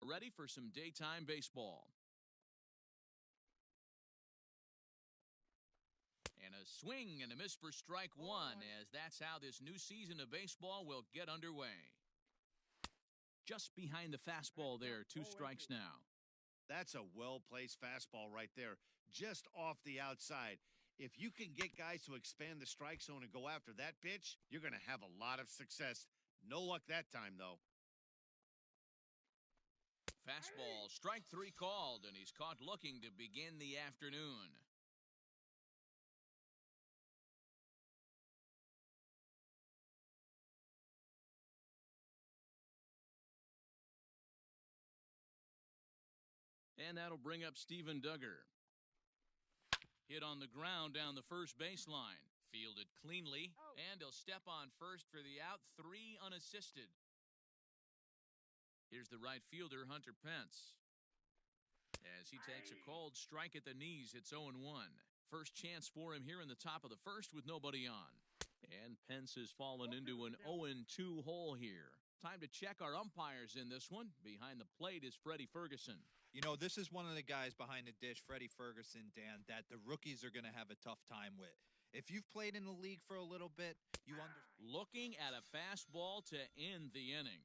Ready for some daytime baseball. And a swing and a miss for strike one, as that's how this new season of baseball will get underway. Just behind the fastball there, 2 strikes now. That's a well-placed fastball right there, just off the outside. If you can get guys to expand the strike zone and go after that pitch, you're going to have a lot of success. No luck that time, though. Fastball, strike 3 called, and he's caught looking to begin the afternoon. And that'll bring up Steven Duggar. Hit on the ground down the first baseline. Fielded cleanly, and he'll step on first for the out, 3 unassisted. Here's the right fielder, Hunter Pence. As he takes a cold strike at the knees, it's 0-1. First chance for him here in the top of the first with nobody on. And Pence has fallen into an 0-2 hole here. Time to check our umpires in this one. Behind the plate is Freddie Ferguson. You know, this is one of the guys behind the dish, Freddie Ferguson, Dan, that the rookies are going to have a tough time with. If you've played in the league for a little bit, you understand. Looking at a fastball to end the inning.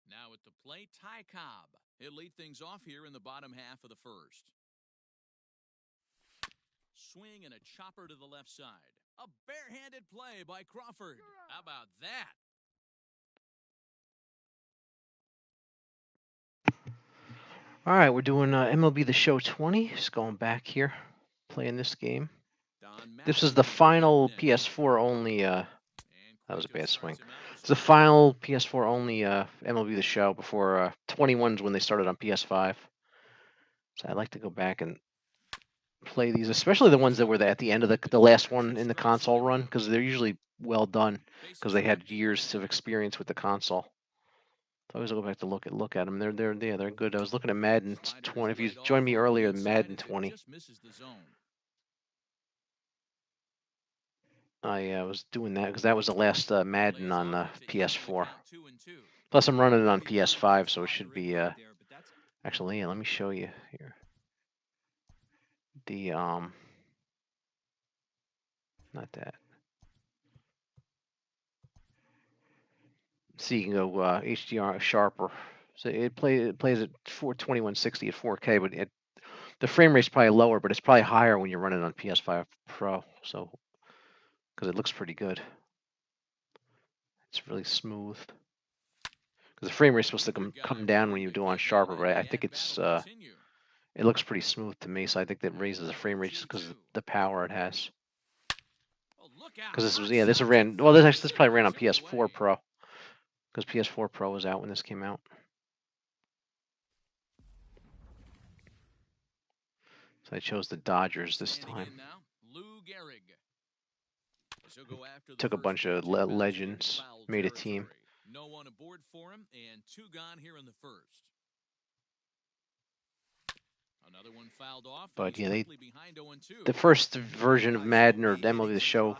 Now at the plate, Ty Cobb. He'll lead things off here in the bottom half of the first. Swing and a chopper to the left side. A barehanded play by Crawford. How about that? All right, we're doing MLB The Show 20. Just going back here, playing this game. This is the final PS4 only. That was a bad swing. It's the final PS4 only MLB The Show before 21's when they started on PS5. So I'd like to go back and play these, especially the ones that were at the end of the last one in the console run, because they're usually well done because they had years of experience with the console. So I always go back to look at them. They're good. I was looking at Madden 20. If you joined me earlier, Madden 20. I was doing that because that was the last Madden on the PS4. Plus, I'm running it on PS5, so it should be. Actually, yeah, let me show you here. The not that. So you can go HDR sharper. So it plays at 2160 at 4K, but the frame rate's probably lower, but it's probably higher when you're running on PS5 Pro. So because it looks pretty good, it's really smooth. Because the frame rate's supposed to come down when you do on sharper, but I think it looks pretty smooth to me. So I think that raises the frame rate just because of the power it has. Because this ran well. This probably ran on PS4 Pro. Because PS4 Pro was out when this came out. So I chose the Dodgers this time. Took a bunch of legends, made a team. No one aboard for him, and 2 gone here in the first. Another one fouled off. But yeah, the first version of Madden or MLB The Show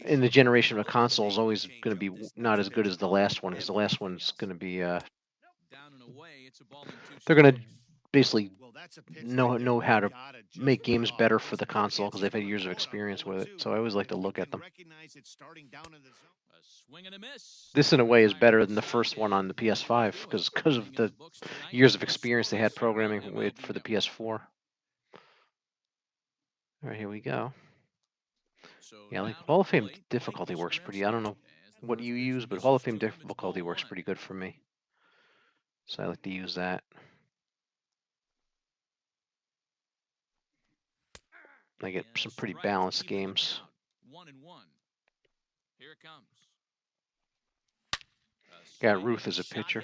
in the generation of a console is always going to be not as good as the last one, because the last one's going to be they're going to basically know how to make games better for the console because they've had years of experience with it. So I always like to look at them. This, in a way, is better than the first one on the PS5 because of the years of experience they had programming with for the PS4. All right, here we go. Yeah, like Hall of Fame difficulty works pretty. I don't know what you use, but Hall of Fame difficulty works pretty good for me. So I like to use that. I get some pretty balanced games. 1-1. Here it comes. Got Ruth as a pitcher.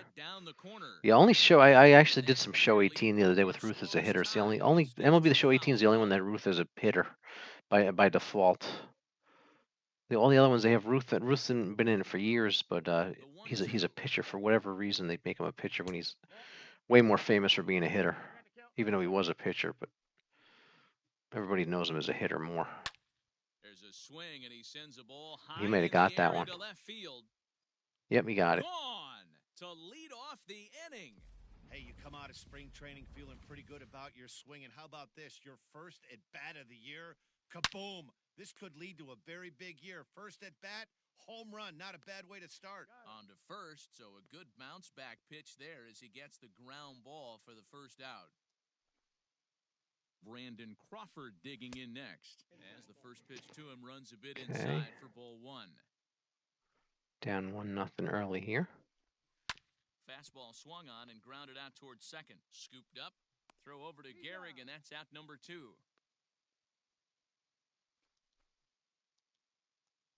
The only show I actually did some Show 18 the other day with Ruth as a hitter. It's the only MLB The Show 18 is the only one that Ruth as a hitter by default. All the other ones they have Ruth. That Ruth's been in it for years, but he's a pitcher for whatever reason. They make him a pitcher when he's way more famous for being a hitter, even though he was a pitcher. But everybody knows him as a hitter more. There's a swing and he sends a ball high. He might have got that one. Yep, he got it. Gone to lead off the inning. Hey, you come out of spring training feeling pretty good about your swing, and how about this? Your first at-bat of the year? Kaboom! This could lead to a very big year. First at-bat, home run. Not a bad way to start. On to first, so a good bounce-back pitch there as he gets the ground ball for the first out. Brandon Crawford digging in next, as the first pitch to him runs a bit inside for ball one. Down 1-0 early here. Fastball swung on and grounded out towards second. Scooped up, throw over to Gehrig, and that's out number 2.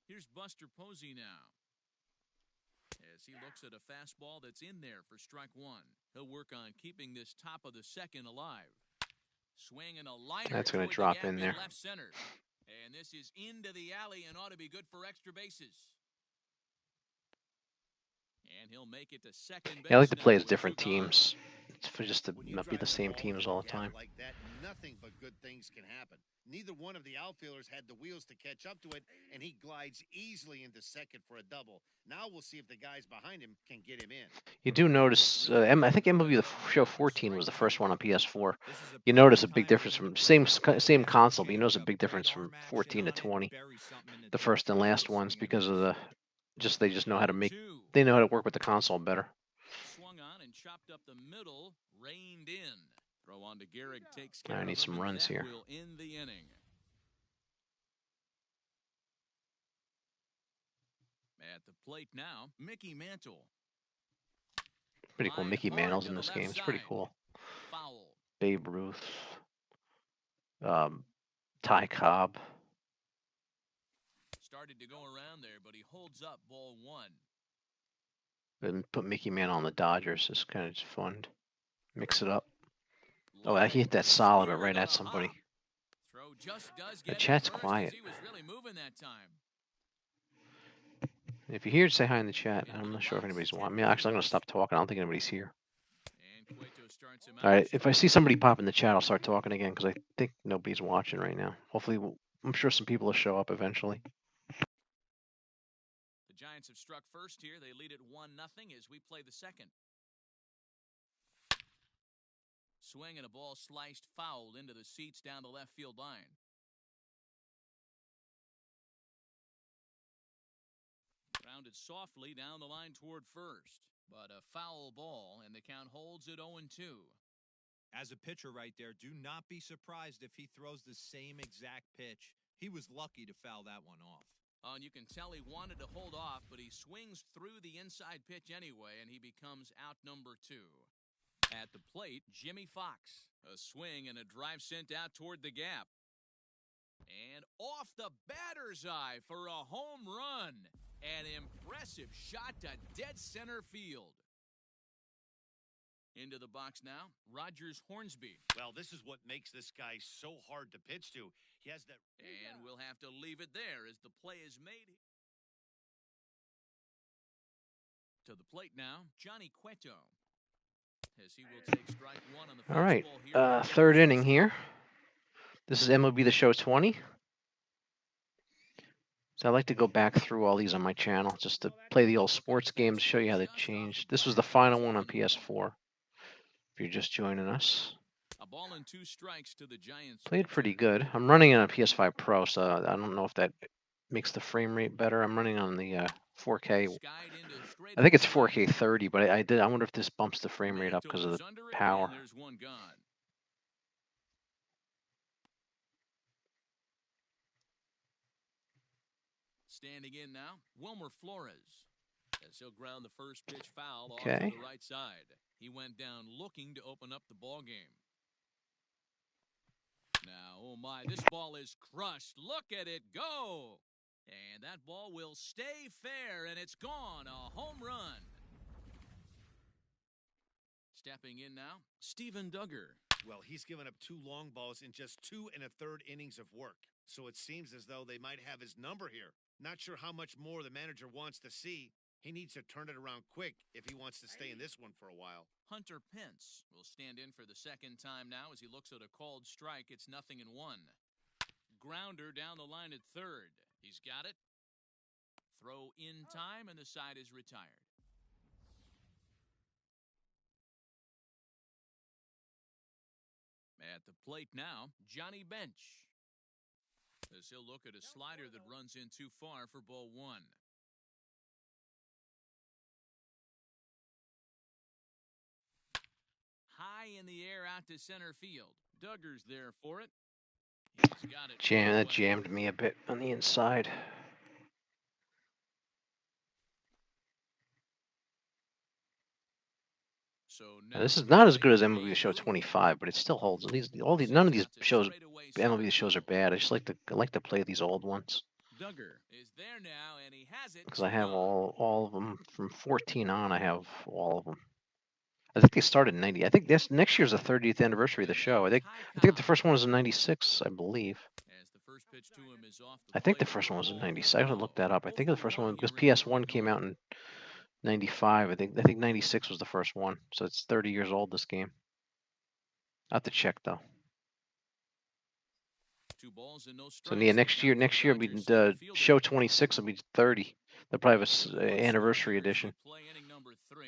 Here's Buster Posey now, as he looks at a fastball that's in there for strike 1. He'll work on keeping this top of the second alive. Swing and a liner. That's going to drop in there. Left center. And this is into the alley and ought to be good for extra bases. And he'll make it to second base. Yeah, I like to play as different teams. It's for just to not be the same teams all the time. Like that, nothing but good things can happen. Neither one of the outfielders had the wheels to catch up to it, and he glides easily into second for a double. Now we'll see if the guys behind him can get him in. You do notice, I think MLB The Show 14 was the first one on PS4. You notice a big difference from same console, but you notice a big difference from 14 to 20. The first and last ones, because of they just know how to they know how to work with the console better. Swung on and chopped up the middle, reined in. Throw on to Gehrig, takes I need some runs here. Will end the inning. At the plate now, Mickey Mantle. Pretty cool. Mickey Mantle's in this game. It's pretty cool. Foul. Babe Ruth. Ty Cobb. Started to go around there, but he holds up ball 1. And put Mickey Mantle on the Dodgers. It's kind of just fun. Mix it up. Oh, he hit that solid, but right at somebody. Throw just does The get chat's first, quiet. he was really moving that time. If you're here, say hi in the chat. I'm not sure if anybody's watching. I mean, actually, I'm going to stop talking. I don't think anybody's here. All right, if I see somebody pop in the chat, I'll start talking again because I think nobody's watching right now. Hopefully, I'm sure some people will show up eventually. The Giants have struck first here. They lead it 1-0 as we play the second. Swing and a ball sliced fouled into the seats down the left field line. Grounded softly down the line toward first, but a foul ball, and the count holds at 0-2. As a pitcher right there, do not be surprised if he throws the same exact pitch. He was lucky to foul that one off. And you can tell he wanted to hold off, but he swings through the inside pitch anyway, and he becomes out number 2. At the plate, Jimmy Fox. A swing and a drive sent out toward the gap. And off the batter's eye for a home run. An impressive shot to dead center field. Into the box now, Rogers Hornsby. Well, this is what makes this guy so hard to pitch to. He has that... And we'll have to leave it there as the play is made. To the plate now, Johnny Cueto. As he will take strike 1 on the All right, here. third inning here. This is MLB The Show 20. So I like to go back through all these on my channel just to play the old sports games, show you how they changed. This was the final one on PS4. If you're just joining us. A ball and 2 strikes to the Giants. Played pretty good. I'm running on a PS5 Pro, so I don't know if that makes the frame rate better. I'm running on the 4K. I think it's 4K 30, but I wonder if this bumps the frame rate up because of the power. There's one gone. Standing in now, Wilmer Flores. As he'll ground the first pitch foul off to the right side. He went down looking to open up the ball game. Now, oh my, this ball is crushed. Look at it go. And that ball will stay fair, and it's gone. A home run. Stepping in now, Steven Duggar. Well, he's given up 2 long balls in just 2 1/3 innings of work. So it seems as though they might have his number here. Not sure how much more the manager wants to see. He needs to turn it around quick if he wants to stay in this one for a while. Hunter Pence will stand in for the second time now as he looks at a called strike. It's 0-1. Grounder down the line at third. He's got it. Throw in time, and the side is retired. At the plate now, Johnny Bench. As he'll look at a slider that runs in too far for ball one. High in the air out to center field. Duggar's there for it. He's got it. That jammed me a bit on the inside. So now, this is not as good as MLB The Show 25, but it still holds. None of these shows, MLB The Shows are bad. I just like to play these old ones. Duggar is there now, and he has it. Because I have all of them from 14 on. I have all of them. I think they started in 90. I think next year's the 30th anniversary of the show. I think the first one was in 96, I believe. As the first pitch to him is off I think the first one was in 96. I haven't looked that up. I think the first one because PS1 came out in 95. I think 96 was the first one. So it's 30 years old, this game. I have to check though. 2 balls and no strikes. So yeah, next year will be the show 26 will be 30. They'll probably have an anniversary edition. Play inning number 3.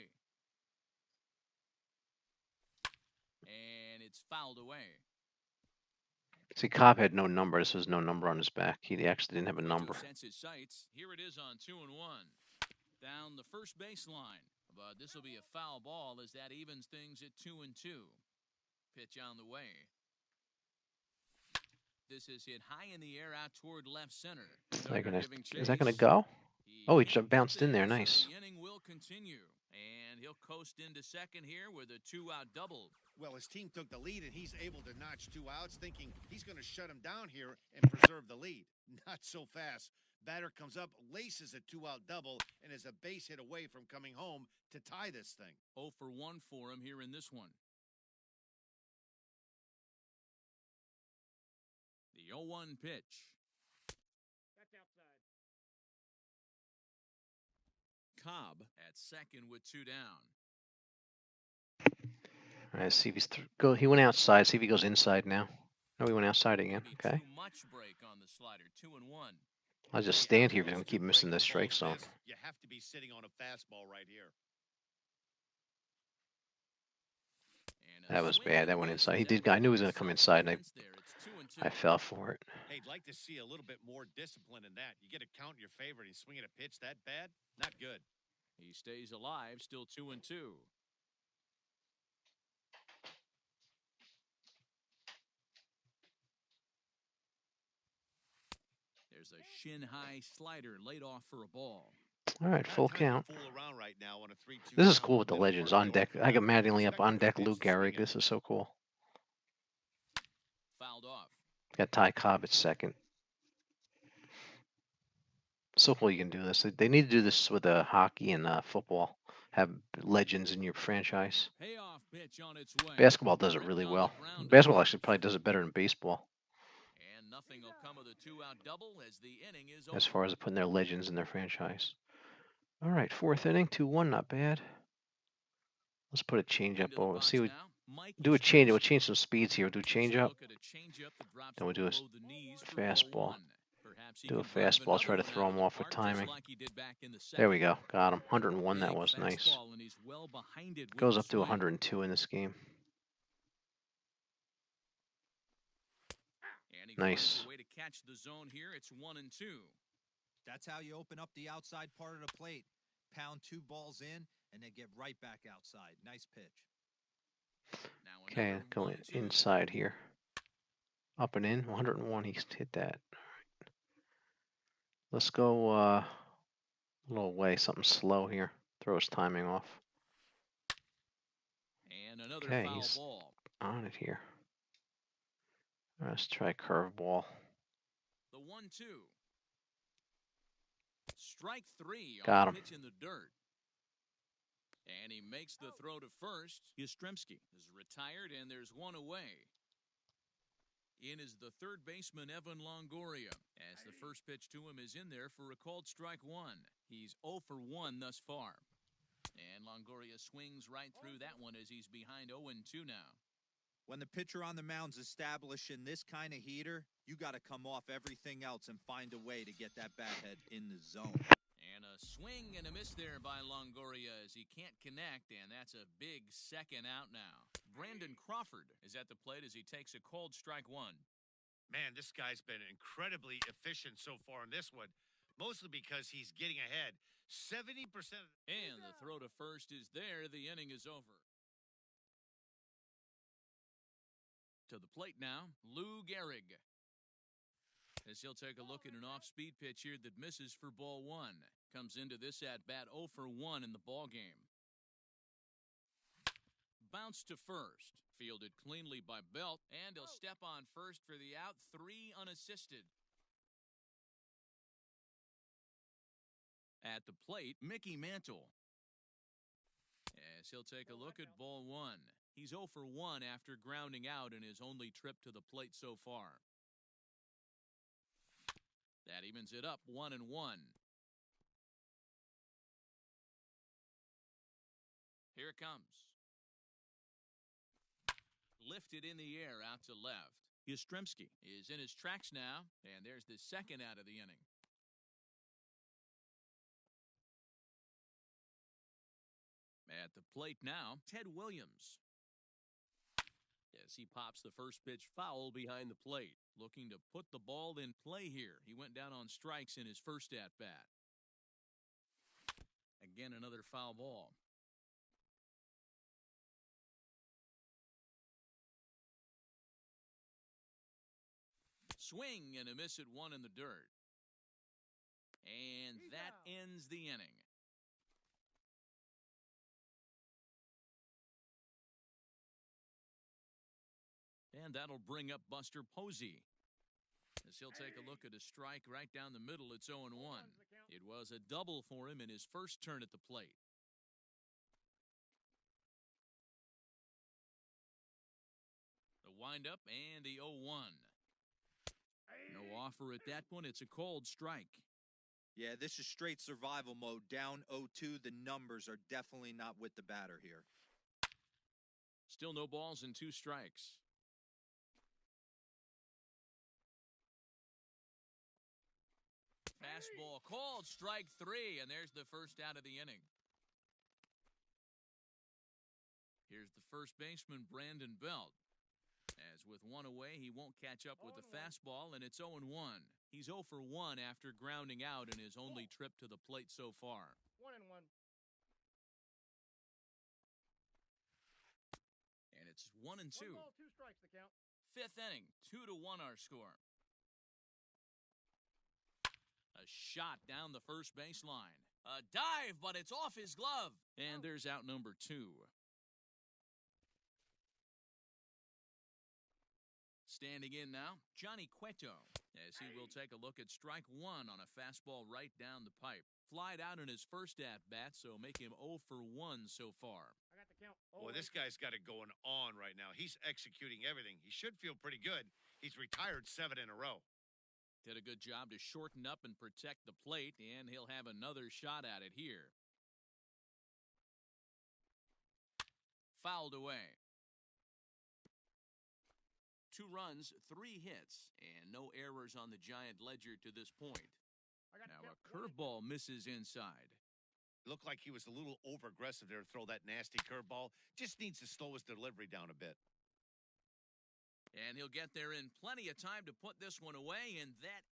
And it's fouled away. See, Cobb had no number. This was no number on his back. He actually didn't have a number. Here it is on 2-1. Down the first baseline. But this will be a foul ball as that evens things at 2-2. Pitch on the way. This is hit high in the air out toward left center. Is that gonna go? Oh, he just bounced in there. Nice. The inning will continue, and he'll coast into second here with a 2-out double. Well, his team took the lead, and he's able to notch 2 outs, thinking he's going to shut him down here and preserve the lead. Not so fast. Batter comes up, laces a 2-out double, and is a base hit away from coming home to tie this thing. 0 for 1 for him here in this one. The 0-1 pitch. That's outside. Cobb at second with 2 down. All right, see if he's he went outside. See if he goes inside now. No, he went outside again. Okay. Too much break on the slider. 2-1. I'll just stand here if I'm keep missing the strike zone. You have to be sitting on a fastball right here. That was bad. That went inside. I knew he was going to come inside, and I fell for it. Hey, I'd like to see a little bit more discipline in that. You get a count in your favor and you swing at a pitch that bad? Not good. He stays alive, still 2-2. There's a shin-high slider laid off for a ball. All right, full count. This is cool with the legends on deck. I got Mattingly up on deck. Lou Gehrig. This is so cool. Fouled off. Got Ty Cobb at second. So cool you can do this. They need to do this with hockey and football. Have legends in your franchise. Payoff pitch on its way. Basketball does it really well. Basketball actually probably does it better than baseball. And nothing will come of the 2-out double as the inning is over. As far as putting their legends in their franchise. All right, 4th inning, 2-1, not bad. Let's put a changeup over. See, do a change. We'll change some speeds here. We'll do changeup. Then we'll do a fastball. Do a fastball. Try to throw him off with timing. There we go. Got him. 101. That was nice. Goes up to 102 in this game. Nice. That's how you open up the outside part of the plate. Pound 2 balls in, and then get right back outside. Nice pitch. Okay, going inside here. Up and in. 101. He's hit that. Let's go a little away. Something slow here. Throw his timing off. Okay, he's on it here. Let's try curveball. The 1-2. Strike 3. Got him. Pitch in the dirt. And he makes the throw to first. Yastrzemski is retired, and there's one away. In is the third baseman, Evan Longoria, as the first pitch to him is in there for a called strike 1. He's 0 for 1 thus far. And Longoria swings right through that one as he's behind 0-2 now. When the pitcher on the mound's establishing this kind of heater, you got to come off everything else and find a way to get that bat head in the zone. swing and a miss there by Longoria as he can't connect, and that's a big second out now. Brandon Crawford is at the plate as he takes a cold strike one. Man, this guy's been incredibly efficient so far in this one, mostly because he's getting ahead. 70%. And the throw to first is there. The inning is over. To the plate now, Lou Gehrig. As he'll take a look at an off-speed pitch here that misses for ball one. Comes into this at-bat 0 for 1 in the ballgame. Bounce to first. Fielded cleanly by Belt, and he'll step on first for the out, 3 unassisted. At the plate, Mickey Mantle. As he'll take a look at ball one. He's 0 for 1 after grounding out in his only trip to the plate so far. That evens it up 1-1. Here it comes. Lifted in the air out to left. Yastrzemski is in his tracks now, and there's the second out of the inning. At the plate now, Ted Williams. As he pops the first pitch foul behind the plate, looking to put the ball in play here. He went down on strikes in his first at-bat. Again, another foul ball. Swing and a miss at 1 in the dirt. And that ends the inning. And that'll bring up Buster Posey. As he'll take a look at a strike right down the middle, it's 0-1. It was a double for him in his first turn at the plate. The windup and the 0-1. No offer at that point. It's a cold strike. Yeah, this is straight survival mode. Down 0-2. The numbers are definitely not with the batter here. Still no balls and 2 strikes. Fastball called, strike 3, and there's the first out of the inning. Here's the first baseman, Brandon Belt. As with 1 away, he won't catch up with the fastball, and it's 0-1. He's 0 for 1 after grounding out in his only trip to the plate so far. 1-1. And it's 1-2. 1 ball, 2 strikes the count. 5th inning, 2-1 our score. A shot down the first baseline. A dive, but it's off his glove. And there's out number 2. Standing in now, Johnny Cueto, as he will take a look at strike 1 on a fastball right down the pipe. Flied out in his first at-bat, so make him 0 for 1 so far. I got the count. Boy, this guy's got it going on right now. He's executing everything. He should feel pretty good. He's retired 7 in a row. Did a good job to shorten up and protect the plate, and he'll have another shot at it here. Fouled away. 2 runs, 3 hits, and no errors on the Giant ledger to this point. Now a curveball misses inside. Looked like he was a little over-aggressive there to throw that nasty curveball. Just needs to slow his delivery down a bit. And he'll get there in plenty of time to put this one away, and that...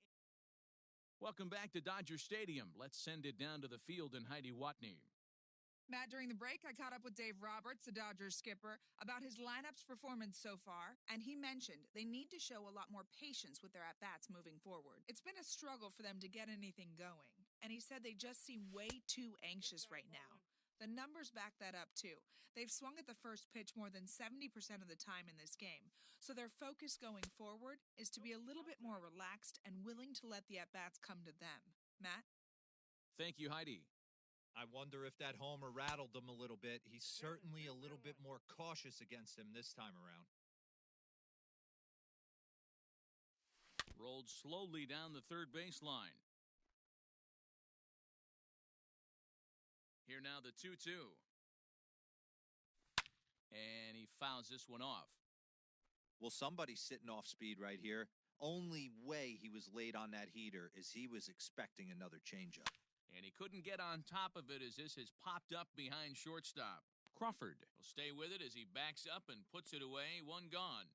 Welcome back to Dodger Stadium. Let's send it down to the field and Heidi Watney. Matt, during the break, I caught up with Dave Roberts, the Dodgers skipper, about his lineup's performance so far, and he mentioned they need to show a lot more patience with their at-bats moving forward. It's been a struggle for them to get anything going, and he said they just seem way too anxious right now. The numbers back that up, too. They've swung at the first pitch more than 70% of the time in this game, so their focus going forward is to be a little bit more relaxed and willing to let the at-bats come to them. Matt? Thank you, Heidi. I wonder if that homer rattled him a little bit. He's certainly a little bit more cautious against him this time around. Rolled slowly down the third baseline. Here now the 2-2. And he fouls this one off. Well, somebody's sitting off speed right here. Only way he was late on that heater is he was expecting another changeup. And he couldn't get on top of it as this has popped up behind shortstop. Crawford will stay with it as he backs up and puts it away, one gone.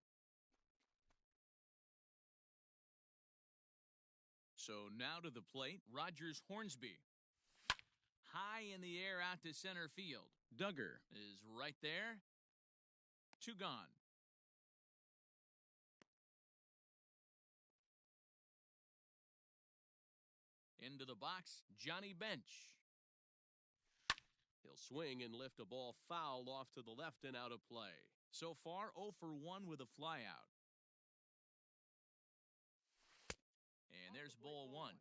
So now to the plate, Rogers Hornsby. High in the air out to center field. Duggar is right there. Two gone. Into the box, Johnny Bench. He'll swing and lift a ball foul off to the left and out of play. So far, 0 for 1 with a flyout. And there's ball one.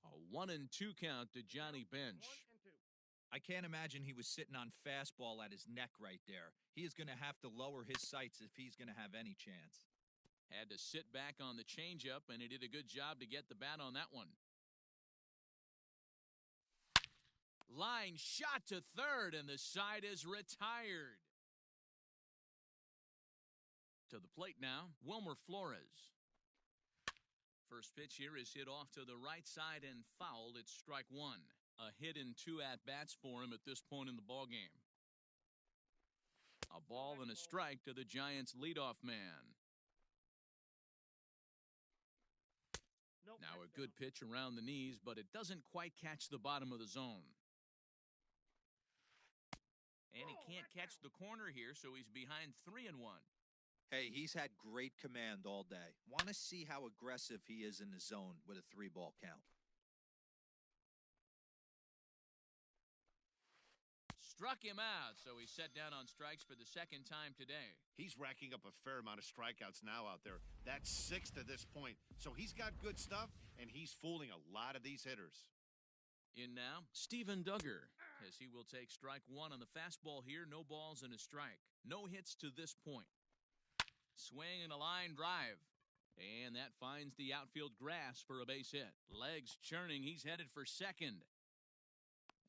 A 1-2 count to Johnny Bench. I can't imagine he was sitting on fastball at his neck right there. He is going to have to lower his sights if he's going to have any chance. Had to sit back on the changeup, and he did a good job to get the bat on that one. Line shot to third, and the side is retired. To the plate now, Wilmer Flores. First pitch here is hit off to the right side and fouled. It's strike one. A hit and 2 at-bats for him at this point in the ballgame. A ball and a strike to the Giants' leadoff man. Now a good pitch around the knees, but it doesn't quite catch the bottom of the zone. And he can't catch the corner here, so he's behind 3-1. Hey, he's had great command all day. Want to see how aggressive he is in the zone with a 3-ball count. Struck him out, so he's set down on strikes for the second time today. He's racking up a fair amount of strikeouts now out there. That's 6 to this point. So he's got good stuff, and he's fooling a lot of these hitters. In now, Steven Duggar, as he will take strike one on the fastball here. No balls and a strike. No hits to this point. Swing and a line drive. And that finds the outfield grass for a base hit. Legs churning. He's headed for second.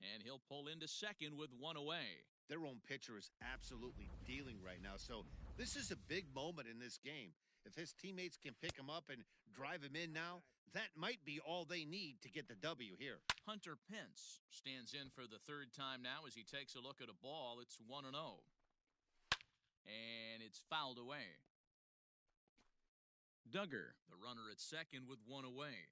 And he'll pull into second with one away. Their own pitcher is absolutely dealing right now. So this is a big moment in this game. If his teammates can pick him up and drive him in now, that might be all they need to get the W here. Hunter Pence stands in for the third time now as he takes a look at a ball. It's 1-0. And it's fouled away. Duggar, the runner at second with one away.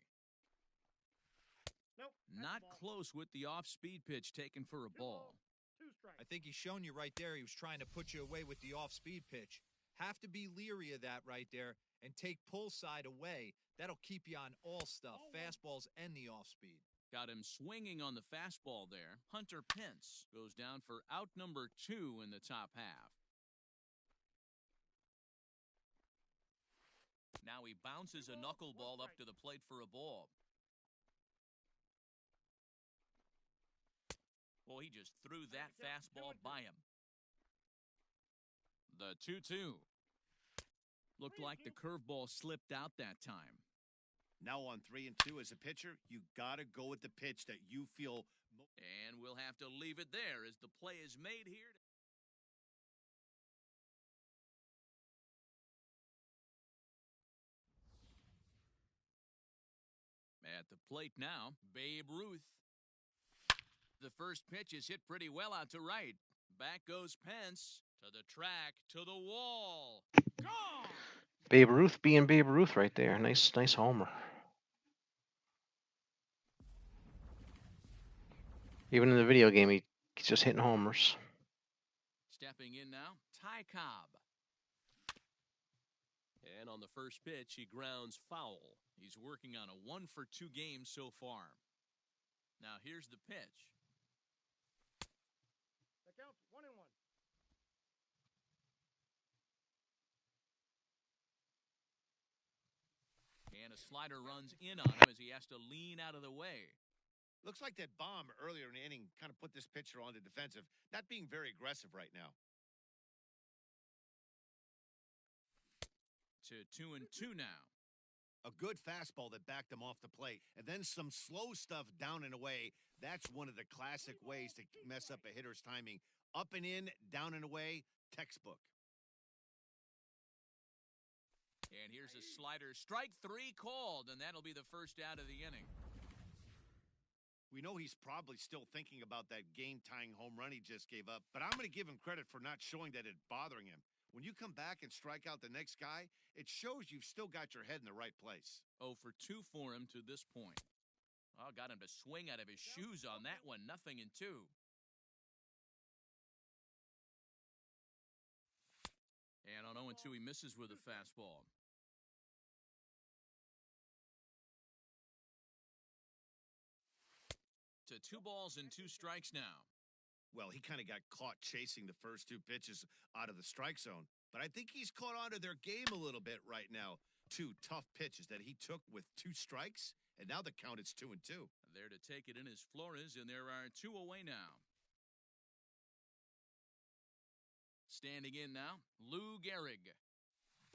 Nope. Not close with the off-speed pitch taken for a ball. 2 strikes. I think he's shown you right there he was trying to put you away with the off-speed pitch. Have to be leery of that right there and take pull side away. That'll keep you on all stuff, fastballs and the off-speed. Got him swinging on the fastball there. Hunter Pence goes down for out number 2 in the top half. Now he bounces a knuckleball up to the plate for a ball. Well, he just threw that fastball by him. The 2-2. Looked like the curveball slipped out that time. Now on 3-2 as a pitcher, you got to go with the pitch that you feel. And we'll have to leave it there as the play is made here. At the plate now, Babe Ruth. The first pitch is hit pretty well out to right. Back goes Pence to the track, to the wall. Gone! Babe Ruth being Babe Ruth right there. Nice homer. Even in the video game, he's just hitting homers. Stepping in now, Ty Cobb. And on the first pitch, he grounds foul. He's working on a 1-for-2 game so far. Now here's the pitch. The count's 1-1. And a slider runs in on him as he has to lean out of the way. Looks like that bomb earlier in the inning kind of put this pitcher on the defensive, not being very aggressive right now. To 2-2 now. A good fastball that backed him off the plate, and then some slow stuff down and away. That's one of the classic ways to mess up a hitter's timing. Up and in, down and away, textbook. And here's a slider. Strike 3 called, and that'll be the first out of the inning. We know he's probably still thinking about that game-tying home run he just gave up, but I'm going to give him credit for not showing that it's bothering him. When you come back and strike out the next guy, it shows you've still got your head in the right place. 0 for 2 for him to this point. Oh, got him to swing out of his shoes on that one. 0-2. And on 0-2, he misses with a fastball. To 2 balls and 2 strikes now. Well, he kind of got caught chasing the first 2 pitches out of the strike zone, but I think he's caught on to their game a little bit right now. 2 tough pitches that he took with 2 strikes, and now the count is 2-2. There to take it in is Flores, and there are 2 away now. Standing in now, Lou Gehrig.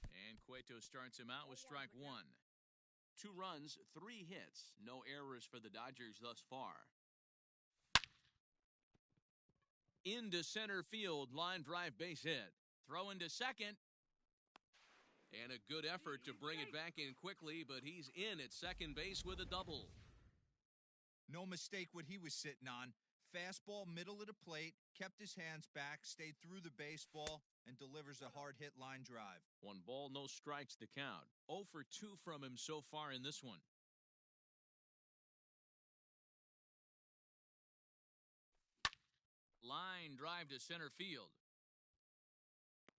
And Cueto starts him out with strike 1. 2 runs, 3 hits. No errors for the Dodgers thus far. Into center field, line drive base hit. Throw into second. And a good effort to bring it back in quickly, but he's in at second base with a double. No mistake what he was sitting on. Fastball, middle of the plate, kept his hands back, stayed through the baseball, and delivers a hard-hit line drive. 1 ball, no strikes to count. 0 for 2 from him so far in this one. Line drive to center field.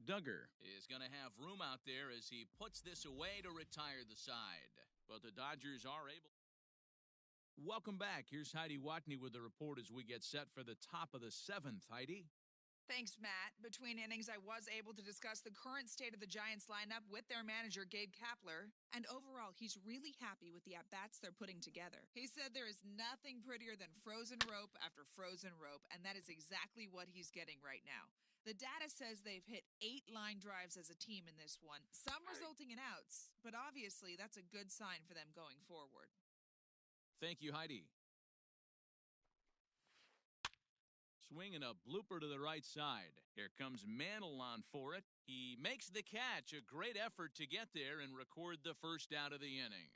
Duggar is going to have room out there as he puts this away to retire the side. But the Dodgers are able. Welcome back. Here's Heidi Watney with the report as we get set for the top of the 7th. Heidi? Thanks, Matt. Between innings, I was able to discuss the current state of the Giants lineup with their manager, Gabe Kapler. And overall, he's really happy with the at-bats they're putting together. He said there is nothing prettier than frozen rope after frozen rope, and that is exactly what he's getting right now. The data says they've hit 8 line drives as a team in this one, some resulting in outs, but obviously that's a good sign for them going forward. Thank you, Heidi. Swinging a blooper to the right side. Here comes Mantle on for it. He makes the catch. A great effort to get there and record the first out of the inning.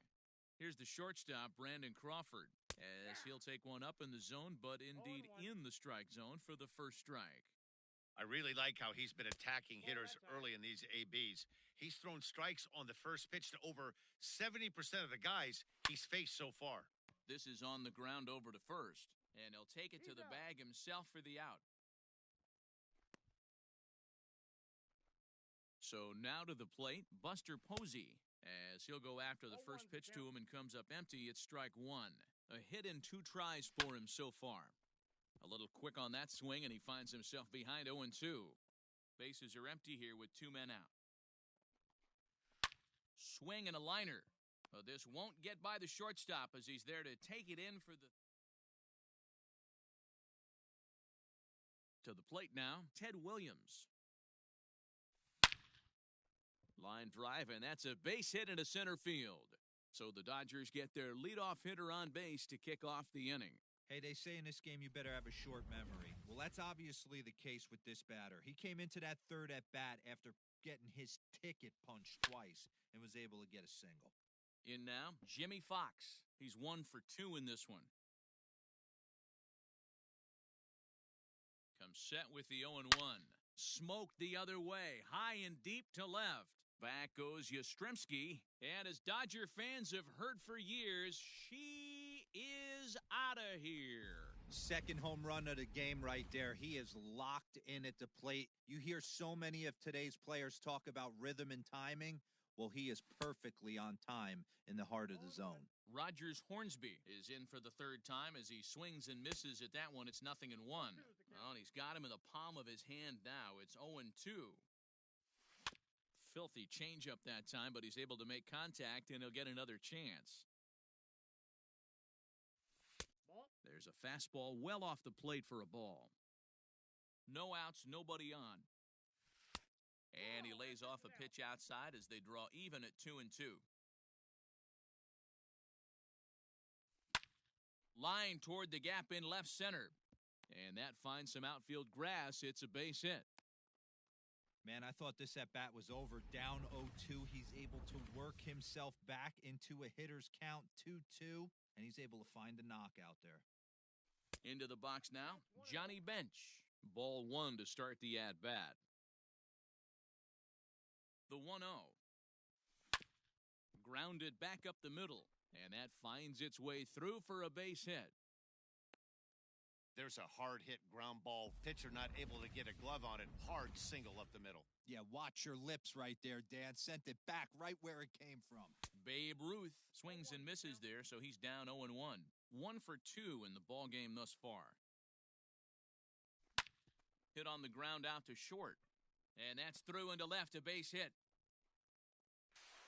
Here's the shortstop, Brandon Crawford, as he'll take one up in the zone, but indeed in the strike zone for the first strike. I really like how he's been attacking hitters early in these ABs. He's thrown strikes on the first pitch to over 70% of the guys he's faced so far. This is on the ground over to first, and he'll take it to the bag himself for the out. So now to the plate, Buster Posey, as he'll go after the first pitch to him and comes up empty. It's strike 1. A hit and 2 tries for him so far. A little quick on that swing, and he finds himself behind 0-2. Bases are empty here with 2 men out. Swing and a liner. This won't get by the shortstop as he's there to take it in for the... To the plate now, Ted Williams. Line drive, and that's a base hit into center field. So the Dodgers get their leadoff hitter on base to kick off the inning. Hey, they say in this game you better have a short memory. Well, that's obviously the case with this batter. He came into that third at-bat after getting his ticket punched twice and was able to get a single. In now, Jimmy Fox. He's 1 for 2 in this one. Comes set with the 0-1. Smoked the other way, high and deep to left. Back goes Yastrzemski, and as Dodger fans have heard for years, she is out of here. Second home run of the game right there. He is locked in at the plate. You hear so many of today's players talk about rhythm and timing. Well, he is perfectly on time in the heart of the zone. Rogers Hornsby is in for the 3rd time as he swings and misses at that one. It's 0-1. Well, and he's got him in the palm of his hand now. It's 0-2. Filthy changeup that time, but he's able to make contact, and he'll get another chance. There's a fastball well off the plate for a ball. No outs, nobody on. And he lays off a pitch outside as they draw even at 2-2. Line toward the gap in left center. And that finds some outfield grass. It's a base hit. Man, I thought this at-bat was over. Down 0-2. He's able to work himself back into a hitter's count 2-2, and he's able to find the knockout there. Into the box now, Johnny Bench. Ball 1 to start the at-bat. The 1-0. Grounded back up the middle, and that finds its way through for a base hit. There's a hard hit ground ball. Pitcher not able to get a glove on it. Hard single up the middle. Yeah, watch your lips right there, Dan. Sent it back right where it came from. Babe Ruth swings and misses there, so he's down 0-1. 1 for 2 in the ball game thus far. Hit on the ground out to short, and that's through into left, a base hit.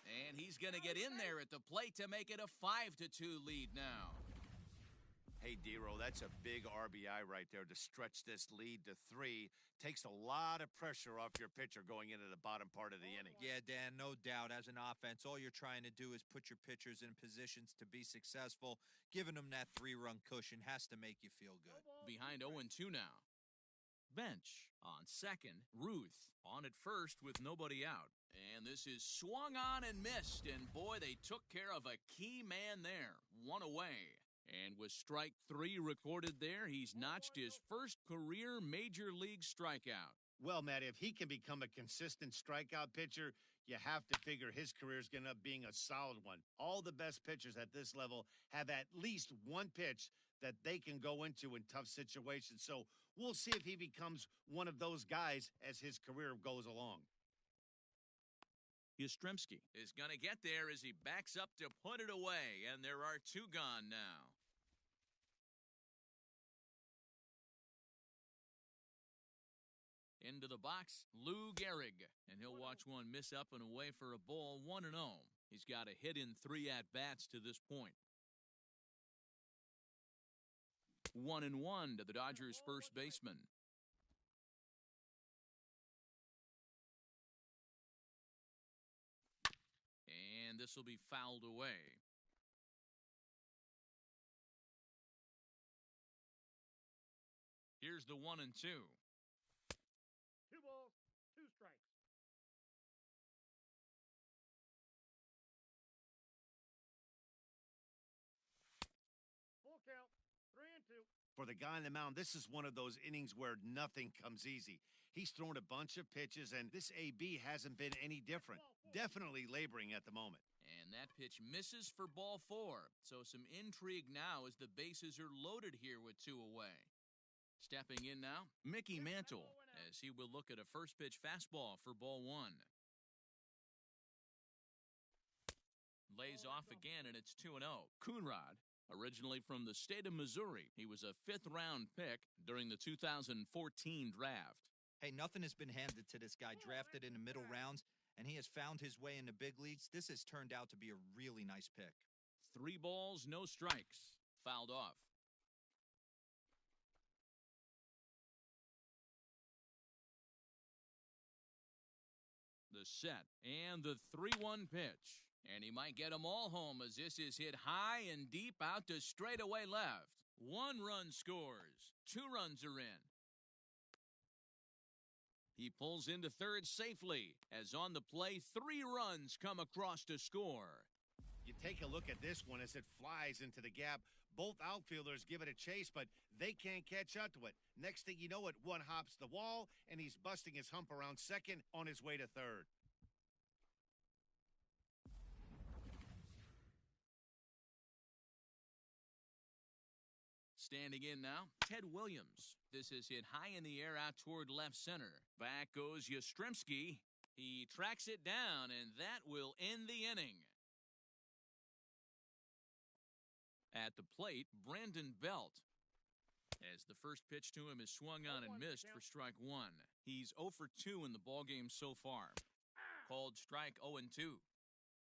And he's going to get in there at the plate to make it a 5-2 lead now. Hey, D-Row, that's a big RBI right there to stretch this lead to 3. Takes a lot of pressure off your pitcher going into the bottom part of the inning. Yeah, Dan, no doubt. As an offense, all you're trying to do is put your pitchers in positions to be successful. Giving them that 3-run cushion has to make you feel good. Behind 0-2 now. Bench on second. Ruth on at first with nobody out. And this is swung on and missed. And boy, they took care of a key man there. 1 away. And with strike 3 recorded there, he's notched his first career major league strikeout. Well, Matt, if he can become a consistent strikeout pitcher, you have to figure his career is going to end up being a solid one. All the best pitchers at this level have at least one pitch that they can go into in tough situations. So we'll see if he becomes one of those guys as his career goes along. Yastrzemski is going to get there as he backs up to put it away, and there are 2 gone now. Into the box, Lou Gehrig, and he'll watch one miss up and away for a ball. 1-0. He's got a hit in 3 at-bats to this point. 1-1 to the Dodgers' first baseman. And this will be fouled away. Here's the 1-2. 2 balls, 2 strikes. Full count, 3-2. For the guy on the mound, this is one of those innings where nothing comes easy. He's thrown a bunch of pitches, and this AB hasn't been any different. Definitely laboring at the moment. And that pitch misses for ball 4. So some intrigue now as the bases are loaded here with 2 away. Stepping in now, Mickey Mantle, as he will look at a first pitch fastball for ball 1. Lays off again, and it's 2-0. Coonrod, originally from the state of Missouri. He was a 5th-round pick during the 2014 draft. Hey, nothing has been handed to this guy. Drafted in the middle rounds, and he has found his way in the big leagues. This has turned out to be a really nice pick. 3 balls, no strikes. Fouled off. The set and the 3-1 pitch. And he might get them all home as this is hit high and deep out to straightaway left. 1 run scores. 2 runs are in. He pulls into third safely as on the play 3 runs come across to score. You take a look at this one as it flies into the gap. Both outfielders give it a chase, but they can't catch up to it. Next thing you know it, one hops the wall, and he's busting his hump around second on his way to third. Standing in now, Ted Williams. This is hit high in the air out toward left center. Back goes Yastrzemski. He tracks it down, and that will end the inning. At the plate, Brandon Belt. As the first pitch to him is swung on and missed for strike 1. He's 0 for 2 in the ballgame so far. Called strike 0-2.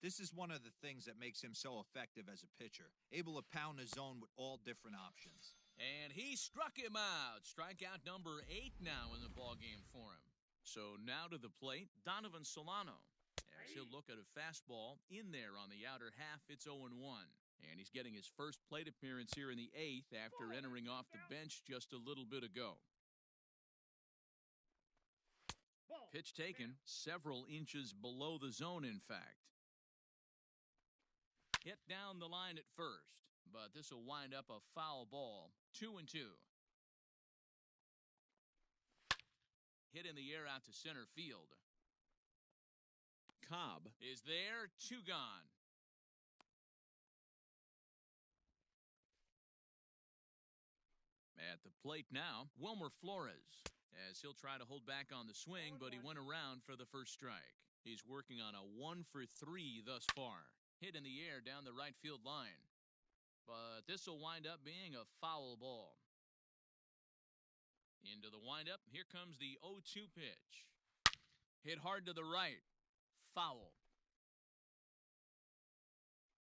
This is one of the things that makes him so effective as a pitcher, able to pound the zone with all different options. And he struck him out. Strikeout number 8 now in the ballgame for him. So now to the plate, Donovan Solano. As he'll look at a fastball in there on the outer half, it's 0-1. And he's getting his first plate appearance here in the 8th after entering off the bench just a little bit ago. Pitch taken several inches below the zone, in fact. Hit down the line at first, but this will wind up a foul ball. 2-2. Hit in the air out to center field. Cobb is there. 2 gone. At the plate now, Wilmer Flores, as he'll try to hold back on the swing, but he went around for the first strike. He's working on a 1-for-3 thus far. Hit in the air down the right field line. But this will wind up being a foul ball. Into the windup, here comes the 0-2 pitch. Hit hard to the right. Foul.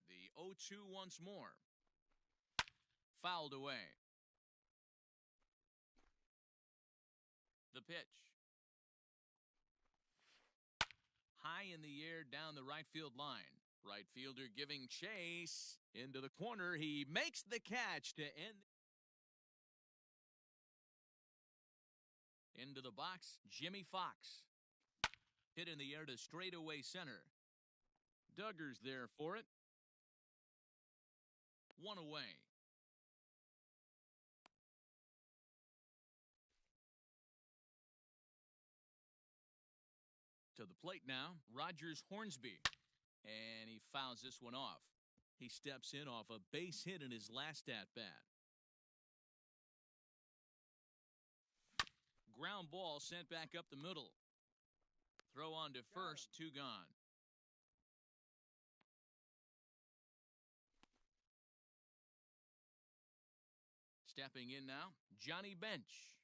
The 0-2 once more. Fouled away. The pitch. High in the air down the right field line. Right fielder giving chase. Into the corner. He makes the catch to end. Into the box, Jimmy Fox. Hit in the air to straightaway center. Duggar's there for it. 1 away. To the plate now, Rogers Hornsby. And he fouls this one off. He steps in off a base hit in his last at-bat. Ground ball sent back up the middle. Throw on to first, 2 gone. Stepping in now, Johnny Bench.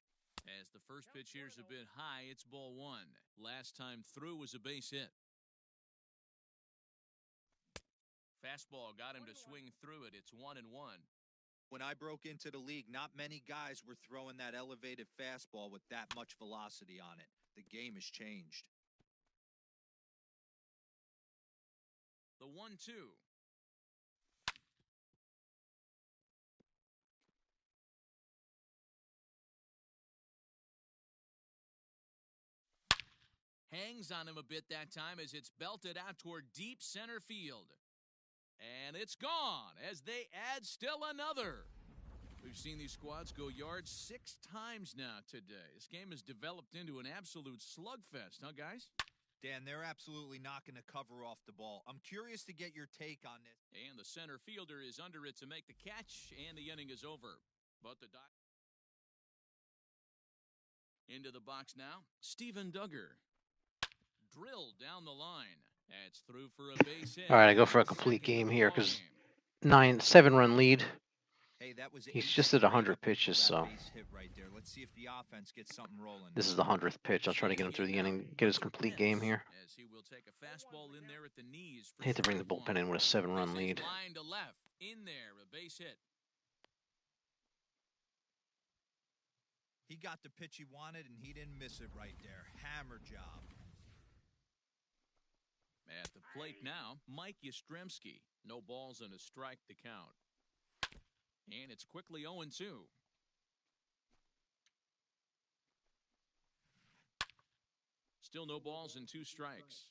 As the first pitch here's a bit high, it's ball 1. Last time through was a base hit. Fastball got him to swing through it. It's 1-1. When I broke into the league, not many guys were throwing that elevated fastball with that much velocity on it. The game has changed. The 1-2. Hangs on him a bit that time as it's belted out toward deep center field. And it's gone as they add still another. We've seen these squads go yards 6 times now today. This game has developed into an absolute slugfest, huh, guys? Dan, they're absolutely not going to cover off the ball. I'm curious to get your take on this. And the center fielder is under it to make the catch, and the inning is over. But the into the box now, Steven Duggar. Drilled down the line. That's through for a base hit. All right, I go for a complete game here because 7-run lead. Hey, that was He's just at 100 pitches, so right there. Let's see if the offense gets something rolling. This is the 100th pitch. I'll try to get him through the inning, get his complete game here. As he will take a fastball in there at the knees. I hate to bring the bullpen in with a 7-run lead. Line to left. In there, a base hit. He got the pitch he wanted, and he didn't miss it right there. Hammer job. At the plate now, Mike Yastrzemski. No balls and a strike to count. And it's quickly 0-2. Still no balls and 2 strikes.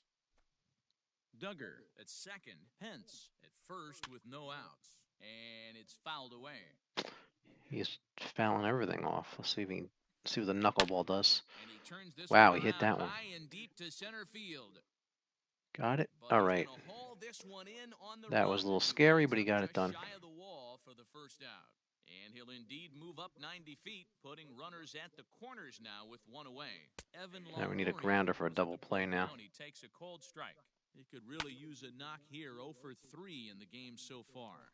Duggar at second. Pence at first with no outs. And it's fouled away. He's fouling everything off. Let's see if he can see what the knuckleball does. And he turns this Wow, he hit that one. high and deep to center field. Got it? But all right. That was a little scary, but he got it done. Shy of the wall for the first out. And he'll indeed move up 90 feet, putting runners at the corners now with 1 away. Now we need a grounder for a double play now. He takes a cold strike. He could really use a knock here. 0 for 3 in the game so far.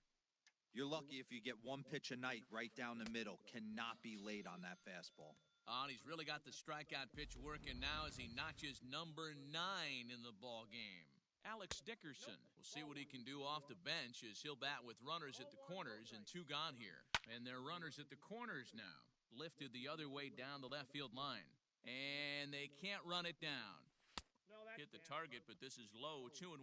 You're lucky if you get 1 pitch a night right down the middle. Cannot be late on that fastball. And he's really got the strikeout pitch working now as he notches number 9 in the ball game. Alex Dickerson will see what he can do off the bench as he'll bat with runners at the corners and 2 gone here. And they're runners at the corners now. Lifted the other way down the left field line. And they can't run it down. Hit the target, but this is low, 2-1.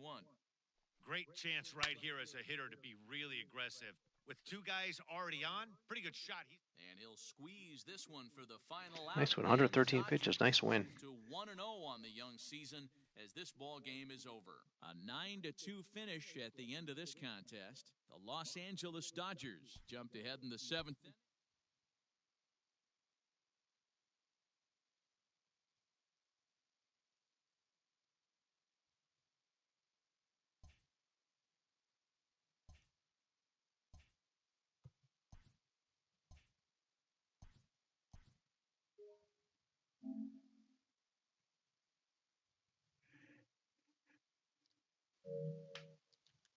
Great chance right here as a hitter to be really aggressive. With 2 guys already on, pretty good shot. And And he'll squeeze this one for the final out. Nice one, 113 pitches, nice win. To 1-0 on the young season as this ball game is over. A 9-2 finish at the end of this contest. The Los Angeles Dodgers jumped ahead in the 7th.